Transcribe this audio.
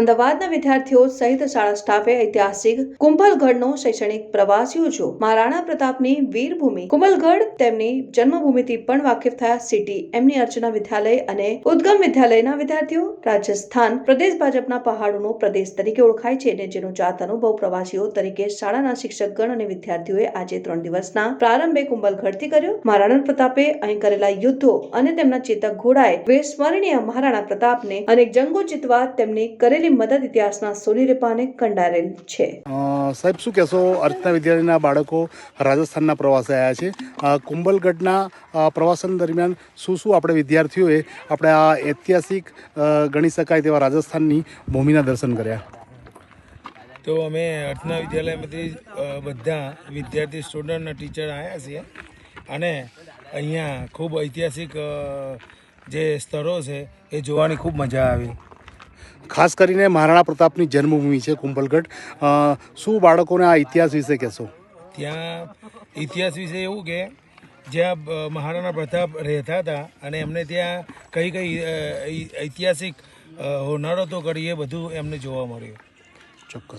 અમદાવાદના વિદ્યાર્થીઓ સહિત શાળા સ્ટાફે ઐતિહાસિક કુંભલગઢનો શૈક્ષણિક પ્રવાસ યોજ્યો। મહારાણા પ્રતાપની વીરભૂમિ કુંભલગઢ તેમની જન્મભૂમિથી પણ વાકેફ થયા। સિટી એમની અર્ચના વિદ્યાલય અને ઉદ્ગમ વિદ્યાલયના વિદ્યાર્થીઓ રાજસ્થાન પ્રદેશ ભાજપના પહાડોનો પ્રદેશ તરીકે ઓળખાય છે અને જેનો જાત અનુભવ પ્રવાસીઓ તરીકે શાળાના શિક્ષકગણ અને વિદ્યાર્થીઓએ આજે 3 દિવસના પ્રારંભે કુંભલગઢથી કર્યો। મહારાણા પ્રતાપે અહીં કરેલા યુદ્ધો અને તેમના ચેતક ઘોડાએ વિસ્મરણીય મહારાણા પ્રતાપને અનેક જંગો જીતવા તેમની કરેલી મદદ ઇતિહાસના સોનેરી પાને કંડારેલ છે। સાહેબ, શું કહેશો? અર્ચના વિદ્યાલયના બાળકો રાજસ્થાનના પ્રવાસે આવ્યા છે। કુંભલગઢના પ્રવાસન દરમિયાન શું આપણે વિદ્યાર્થીઓએ આપણે આ ઐતિહાસિક ગણી શકાય તેવા રાજસ્થાનની ભૂમિના દર્શન કર્યા? તો અમે અર્ચના વિદ્યાલયમાંથી બધા વિદ્યાર્થી સ્ટુડન્ટ અને ટીચર આવ્યા છીએ અને અહીંયા ખૂબ ઐતિહાસિક જે સ્થળો છે એ જોવાની ખૂબ મજા આવી। ખાસ કરીને મહારાણા પ્રતાપની જન્મભૂમિ છે કુંભલગઢ। શું બાળકોને આ ઇતિહાસ વિશે કહેશો? ત્યાં ઇતિહાસ વિશે એવું કે જ્યાં મહારાણા પ્રતાપ રહેતા હતા અને એમને ત્યાં કઈ ઐતિહાસિક હોનારતો કરી એ બધું એમને જોવા મળ્યું। ચોક્કસ।